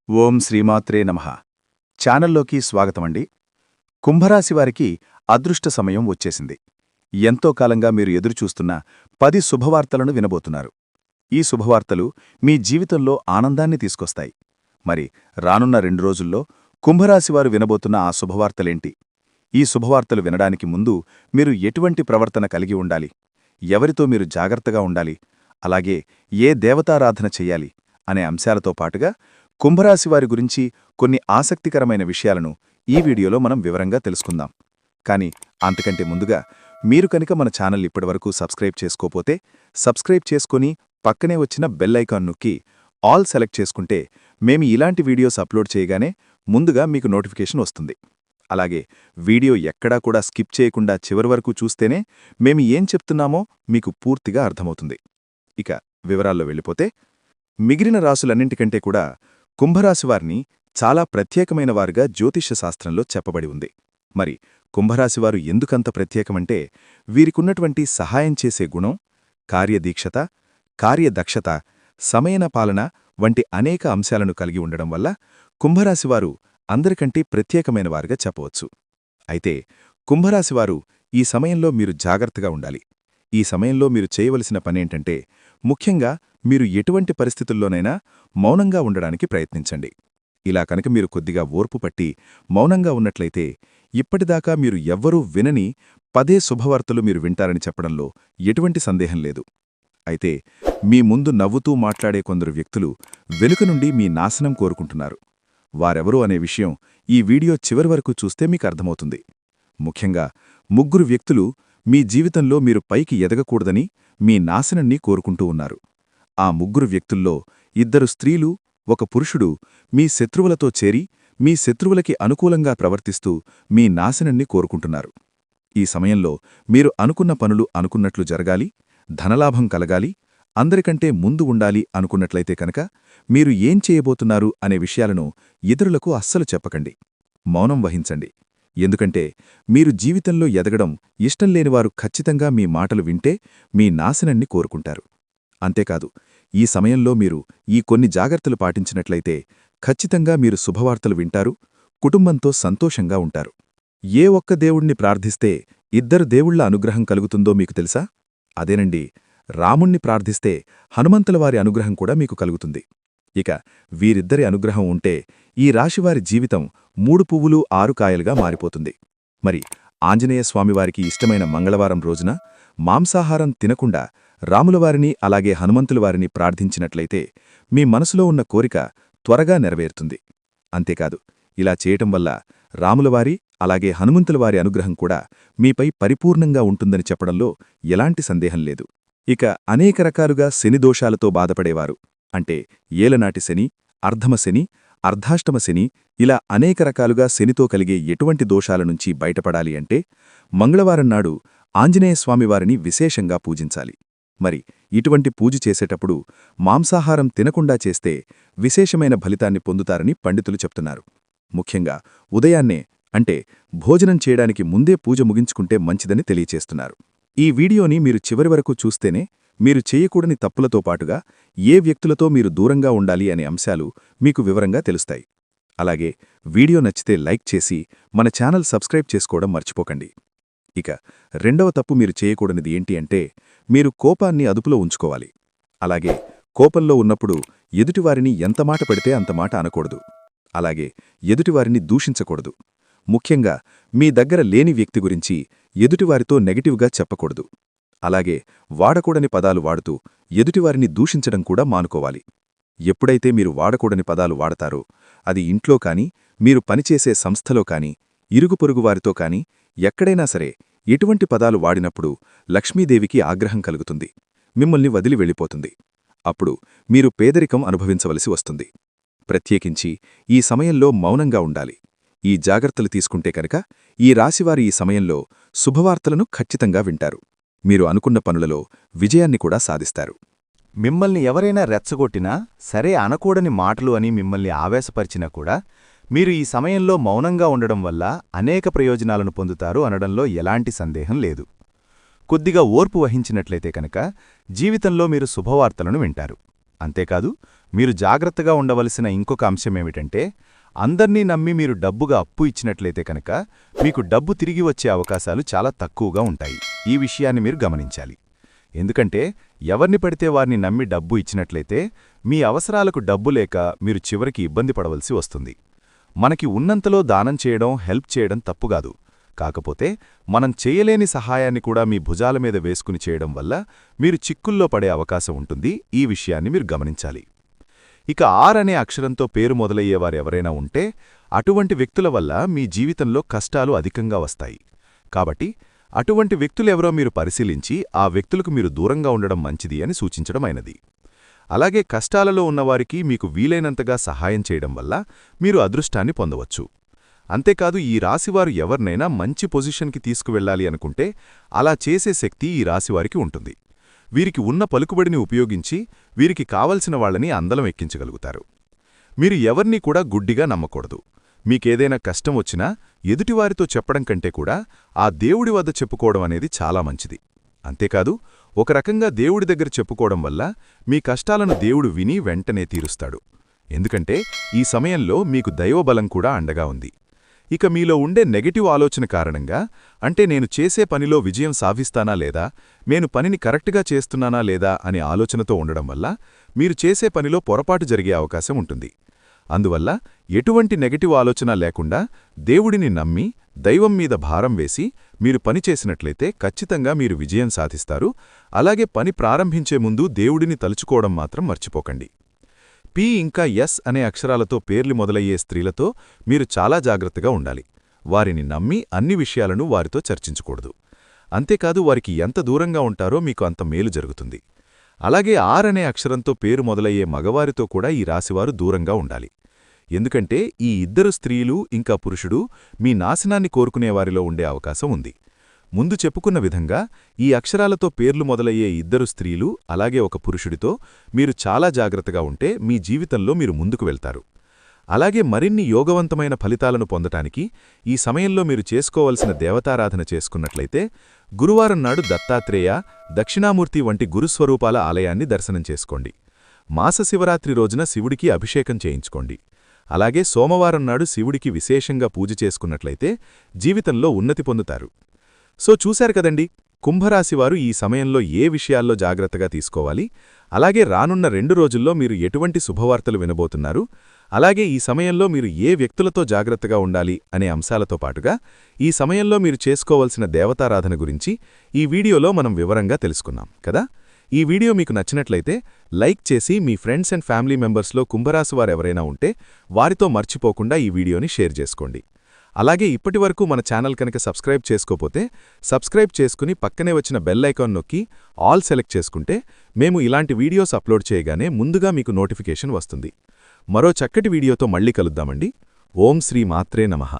ఓం శ్రీమాత్రే నమః. ఛానల్లోకి స్వాగతమండి. కుంభరాశివారికి అదృష్ట సమయం వచ్చేసింది. ఎంతో కాలంగా మీరు ఎదురుచూస్తున్న 10 శుభవార్తలను వినబోతున్నారు. ఈ శుభవార్తలు మీ జీవితంలో ఆనందాన్ని తీసుకొస్తాయి. మరి రానున్న 2 రోజుల్లో కుంభరాశివారు వినబోతున్న ఆ శుభవార్తలేంటి? ఈ శుభవార్తలు వినడానికి ముందు మీరు ఎటువంటి ప్రవర్తన కలిగి ఉండాలి? ఎవరితో మీరు జాగ్రత్తగా ఉండాలి? అలాగే ఏ దేవతారాధన చెయ్యాలి? అనే అంశాలతో పాటుగా కుంభరాశివారి గురించి కొన్ని ఆసక్తికరమైన విషయాలను ఈ వీడియోలో మనం వివరంగా తెలుసుకుందాం. కానీ అంతకంటే ముందుగా మీరు కనుక మన ఛానల్ ఇప్పటివరకు సబ్స్క్రైబ్ చేసుకోపోతే సబ్స్క్రైబ్ చేసుకుని పక్కనే వచ్చిన బెల్ ఐకాన్ నొక్కి ఆల్ సెలెక్ట్ చేసుకుంటే మేము ఇలాంటి వీడియోస్ అప్లోడ్ చేయగానే ముందుగా మీకు నోటిఫికేషన్ వస్తుంది. అలాగే వీడియో ఎక్కడా కూడా స్కిప్ చేయకుండా చివరి వరకు చూస్తేనే మేము ఏం చెప్తున్నామో మీకు పూర్తిగా అర్థమవుతుంది. ఇక వివరాల్లో వెళ్ళిపోతే మిగిలిన రాసులన్నింటికంటే కూడా కుంభరాశివారిని చాలా ప్రత్యేకమైన వారుగా జ్యోతిష్య శాస్త్రంలో చెప్పబడి ఉంది. మరి కుంభరాశివారు ఎందుకంత ప్రత్యేకమంటే వీరికున్నటువంటి సహాయం చేసే గుణం, కార్యదీక్షత, కార్యదక్షత, సమయన పాలన వంటి అనేక అంశాలను కలిగి ఉండడం వల్ల కుంభరాశివారు అందరికంటే ప్రత్యేకమైన వారుగా చెప్పవచ్చు. అయితే కుంభరాశివారు ఈ సమయంలో మీరు జాగ్రత్తగా ఉండాలి. ఈ సమయంలో మీరు చేయవలసిన పనేంటంటే ముఖ్యంగా మీరు ఎటువంటి పరిస్థితుల్లోనైనా మౌనంగా ఉండడానికి ప్రయత్నించండి. ఇలా కనుక మీరు కొద్దిగా ఓర్పు పట్టి మౌనంగా ఉన్నట్లయితే ఇప్పటిదాకా మీరు ఎవ్వరూ వినని 10 శుభవార్తలు మీరు వింటారని చెప్పడంలో ఎటువంటి సందేహం లేదు. అయితే మీ ముందు నవ్వుతూ మాట్లాడే కొందరు వ్యక్తులు వెనుక నుండి మీ నాశనం కోరుకుంటున్నారు. వారెవరూ అనే విషయం ఈ వీడియో చివరి వరకు చూస్తే మీకు అర్థమవుతుంది. ముఖ్యంగా 3 వ్యక్తులు మీ జీవితంలో మీరు పైకి ఎదగకూడదని మీ నాశనాన్ని కోరుకుంటూ ఉన్నారు. ఆ 3 వ్యక్తుల్లో 2 స్త్రీలు, 1 పురుషుడు మీ శత్రువులతో చేరి మీ శత్రువులకి అనుకూలంగా ప్రవర్తిస్తూ మీ నాశనాన్ని కోరుకుంటున్నారు. ఈ సమయంలో మీరు అనుకున్న పనులు అనుకున్నట్లు జరగాలి, ధనలాభం కలగాలి, అందరికంటే ముందు ఉండాలి అనుకున్నట్లయితే కనుక మీరు ఏం చేయబోతున్నారు అనే విషయాలను ఇతరులకు అస్సలు చెప్పకండి. మౌనం వహించండి. ఎందుకంటే మీరు జీవితంలో ఎదగడం ఇష్టం లేనివారు ఖచ్చితంగా మీ మాటలు వింటే మీ నాశనాన్ని కోరుకుంటారు. అంతేకాదు ఈ సమయంలో మీరు ఈ కొన్ని జాగ్రత్తలు పాటించినట్లయితే ఖచ్చితంగా మీరు శుభవార్తలు వింటారు, కుటుంబంతో సంతోషంగా ఉంటారు. ఏ ఒక్క దేవుణ్ణి ప్రార్థిస్తే 2 దేవుళ్ల అనుగ్రహం కలుగుతుందో మీకు తెలుసా? అదేనండి, రాముణ్ణి ప్రార్థిస్తే హనుమంతులవారి అనుగ్రహం కూడా మీకు కలుగుతుంది. ఇక వీరిద్దరి అనుగ్రహం ఉంటే ఈ రాశివారి జీవితం 3 పువ్వులు 6 కాయలుగా మారిపోతుంది. మరి ఆంజనేయస్వామివారికి ఇష్టమైన మంగళవారం రోజున మాంసాహారం తినకుండా రాములవారిని అలాగే హనుమంతులవారిని ప్రార్థించినట్లయితే మీ మనసులో ఉన్న కోరిక త్వరగా నెరవేరుతుంది. అంతేకాదు ఇలా చేయటం వల్ల రాములవారి అలాగే హనుమంతులవారి అనుగ్రహం కూడా మీపై పరిపూర్ణంగా ఉంటుందని చెప్పడంలో ఎలాంటి సందేహం లేదు. ఇక అనేక రకాలుగా శనిదోషాలతో బాధపడేవారు, అంటే ఏలనాటి శని, అర్ధమ శని, అర్ధాష్టమ శని, ఇలా అనేక రకాలుగా శనితో కలిగే ఎటువంటి దోషాల నుంచి బయటపడాలి అంటే మంగళవారం నాడు ఆంజనేయస్వామివారిని విశేషంగా పూజించాలి. మరి ఇటువంటి పూజ చేసేటప్పుడు మాంసాహారం తినకుండా చేస్తే విశేషమైన ఫలితాన్ని పొందుతారని పండితులు చెప్తున్నారు. ముఖ్యంగా ఉదయాన్నే, అంటే భోజనం చేయడానికి ముందే పూజ ముగించుకుంటే మంచిదని తెలియచేస్తున్నారు. ఈ వీడియోని మీరు చివరి వరకు చూస్తేనే మీరు చేయకూడని తప్పులతో పాటుగా ఏ వ్యక్తులతో మీరు దూరంగా ఉండాలి అనే అంశాలు మీకు వివరంగా తెలుస్తాయి. అలాగే వీడియో నచ్చితే లైక్ చేసి మన ఛానల్ సబ్స్క్రైబ్ చేసుకోవడం మర్చిపోకండి. ఇక రెండవ తప్పు మీరు చేయకూడనిది ఏంటి అంటే మీరు కోపాన్ని అదుపులో ఉంచుకోవాలి. అలాగే కోపంలో ఉన్నప్పుడు ఎదుటివారిని ఎంత మాట పెడితే అంత మాట అనకూడదు. అలాగే ఎదుటివారిని దూషించకూడదు. ముఖ్యంగా మీ దగ్గర లేని వ్యక్తి గురించి ఎదుటివారితో నెగటివ్గా చెప్పకూడదు. అలాగే వాడకూడని పదాలు వాడుతూ ఎదుటివారిని దూషించడం కూడా మానుకోవాలి. ఎప్పుడైతే మీరు వాడకూడని పదాలు వాడతారో అది ఇంట్లో కాని, మీరు పనిచేసే సంస్థలో కాని, ఇరుగుపొరుగువారితో కాని, ఎక్కడైనా సరే ఎటువంటి పదాలు వాడినప్పుడు లక్ష్మీదేవికి ఆగ్రహం కలుగుతుంది, మిమ్మల్ని వదిలి వెళ్ళిపోతుంది. అప్పుడు మీరు పేదరికం అనుభవించవలసి వస్తుంది. ప్రత్యేకించి ఈ సమయంలో మౌనంగా ఉండాలి. ఈ జాగ్రత్తలు తీసుకుంటే కనుక ఈ రాశివారి ఈ సమయంలో శుభవార్తలను ఖచ్చితంగా వింటారు. మీరు అనుకున్న పనులలో విజయాన్ని కూడా సాధిస్తారు. మిమ్మల్ని ఎవరైనా రెచ్చగొట్టినా, సరే అనకూడని మాటలు అని మిమ్మల్ని ఆవేశపరిచినా కూడా మీరు ఈ సమయంలో మౌనంగా ఉండడం వల్ల అనేక ప్రయోజనాలను పొందుతారు అనడంలో ఎలాంటి సందేహం లేదు. కొద్దిగా ఓర్పు వహించినట్లయితే కనుక జీవితంలో మీరు శుభవార్తలను వింటారు. అంతేకాదు మీరు జాగ్రత్తగా ఉండవలసిన ఇంకొక అంశమేమిటంటే, అందర్నీ నమ్మి మీరు డబ్బుగా అప్పు ఇచ్చినట్లయితే కనుక మీకు డబ్బు తిరిగి వచ్చే అవకాశాలు చాలా తక్కువగా ఉంటాయి. ఈ విషయాన్ని మీరు గమనించాలి. ఎందుకంటే ఎవర్ని పడితే వారిని నమ్మి డబ్బు ఇచ్చినట్లయితే మీ అవసరాలకు డబ్బు లేక మీరు చివరికి ఇబ్బంది పడవలసి వస్తుంది. మనకి ఉన్నంతలో దానం చేయడం, హెల్ప్ చేయడం తప్పుగాదు. కాకపోతే మనం చేయలేని సహాయాన్ని కూడా మీ భుజాల మీద వేసుకుని చేయడం వల్ల మీరు చిక్కుల్లో పడే అవకాశం ఉంటుంది. ఈ విషయాన్ని మీరు గమనించాలి. ఇక అనే అక్షరంతో పేరు మొదలయ్యేవారెవరైనా ఉంటే అటువంటి వ్యక్తుల వల్ల మీ జీవితంలో కష్టాలు అధికంగా వస్తాయి. కాబట్టి అటువంటి వ్యక్తులెవరో మీరు పరిశీలించి ఆ వ్యక్తులకు మీరు దూరంగా ఉండడం మంచిది అని సూచించడమైనది. అలాగే కష్టాలలో ఉన్నవారికి మీకు వీలైనంతగా సహాయం చేయడం వల్ల మీరు అదృష్టాన్ని పొందవచ్చు. అంతేకాదు ఈ రాశివారు ఎవరినైనా మంచి పొజిషన్కి తీసుకువెళ్లాలి అనుకుంటే అలా చేసే శక్తి ఈ రాశివారికి ఉంటుంది. వీరికి ఉన్న పలుకుబడిని ఉపయోగించి వీరికి కావలసిన వాళ్ళని అందలం ఎక్కించగలుగుతారు. మీరు ఎవర్నీ కూడా గుడ్డిగా నమ్మకూడదు. మీకేదైనా కష్టం వచ్చినా ఎదుటివారితో చెప్పడం కంటే కూడా ఆ దేవుడి వద్ద చెప్పుకోవడం అనేది చాలా మంచిది. అంతేకాదు ఒక రకంగా దేవుడి దగ్గర చెప్పుకోవడం వల్ల మీ కష్టాలను దేవుడు విని వెంటనే తీరుస్తాడు. ఎందుకంటే ఈ సమయంలో మీకు దైవబలం కూడా అండగా ఉంది. ఇక మీలో ఉండే నెగటివ్ ఆలోచన కారణంగా, అంటే నేను చేసే పనిలో విజయం సాధిస్తానా లేదా, నేను పనిని కరెక్ట్గా చేస్తున్నానా లేదా అనే ఆలోచనతో ఉండడం వల్ల మీరు చేసే పనిలో పొరపాటు జరిగే అవకాశం ఉంటుంది. అందువల్ల ఎటువంటి నెగటివ్ ఆలోచన లేకుండా దేవుడిని నమ్మి దైవం మీద భారం వేసి మీరు పని చేసినట్లయితే ఖచ్చితంగా మీరు విజయం సాధిస్తారు. అలాగే పని ప్రారంభించే ముందు దేవుడిని తలుచుకోవడం మాత్రం మర్చిపోకండి. పి ఇంకా ఎస్ అనే అక్షరాలతో పేర్లు మొదలయ్యే స్త్రీలతో మీరు చాలా జాగ్రత్తగా ఉండాలి. వారిని నమ్మి అన్ని విషయాలను వారితో చర్చించకూడదు. అంతేకాదు వారికి ఎంత దూరంగా ఉంటారో మీకు అంత మేలు జరుగుతుంది. అలాగే అనే అక్షరంతో పేరు మొదలయ్యే మగవారితో కూడా ఈ రాశివారు దూరంగా ఉండాలి. ఎందుకంటే ఈ ఇద్దరు స్త్రీలు ఇంకా పురుషుడు మీ నాశనాన్ని కోరుకునేవారిలో ఉండే అవకాశం ఉంది. ముందు చెప్పుకున్న విధంగా ఈ అక్షరాలతో పేర్లు మొదలయ్యే ఇద్దరు స్త్రీలు అలాగే ఒక పురుషుడితో మీరు చాలా జాగ్రత్తగా ఉంటే మీ జీవితంలో మీరు ముందుకు వెళ్తారు. అలాగే మరిన్ని యోగవంతమైన ఫలితాలను పొందటానికి ఈ సమయంలో మీరు చేసుకోవలసిన దేవతారాధన చేసుకున్నట్లయితే గురువారం నాడు దత్తాత్రేయ, దక్షిణామూర్తి వంటి గురుస్వరూపాల ఆలయాన్ని దర్శనం చేసుకోండి. మాసశివరాత్రి రోజున శివుడికి అభిషేకం చేయించుకోండి. అలాగే సోమవారం నాడు శివుడికి విశేషంగా పూజ చేసుకున్నట్లయితే జీవితంలో ఉన్నతి పొందుతారు. సో చూశారు కదండి, కుంభరాశివారు ఈ సమయంలో ఏ విషయాల్లో జాగ్రత్తగా తీసుకోవాలి, అలాగే రానున్న 2 రోజుల్లో మీరు ఎటువంటి శుభవార్తలు వినబోతున్నారు, అలాగే ఈ సమయంలో మీరు ఏ వ్యక్తులతో జాగ్రత్తగా ఉండాలి అనే అంశాలతో పాటుగా ఈ సమయంలో మీరు చేసుకోవలసిన దేవతారాధన గురించి ఈ వీడియోలో మనం వివరంగా తెలుసుకున్నాం కదా. ఈ వీడియో మీకు నచ్చినట్లయితే లైక్ చేసి మీ ఫ్రెండ్స్ అండ్ ఫ్యామిలీ మెంబర్స్లో కుంభరాశివారెవరైనా ఉంటే వారితో మర్చిపోకుండా ఈ వీడియోని షేర్ చేసుకోండి. అలాగే ఇప్పటివరకు మన ఛానల్ కనుక సబ్స్క్రైబ్ చేసుకోపోతే సబ్స్క్రైబ్ చేసుకుని పక్కనే వచ్చిన బెల్ ఐకాన్ నొక్కి ఆల్ సెలెక్ట్ చేసుకుంటే మేము ఇలాంటి వీడియోస్ అప్లోడ్ చేయగానే ముందుగా మీకు నోటిఫికేషన్ వస్తుంది. మరో చక్కటి వీడియోతో మళ్ళీ కలుద్దామండి. ఓం శ్రీ మాత్రే నమః.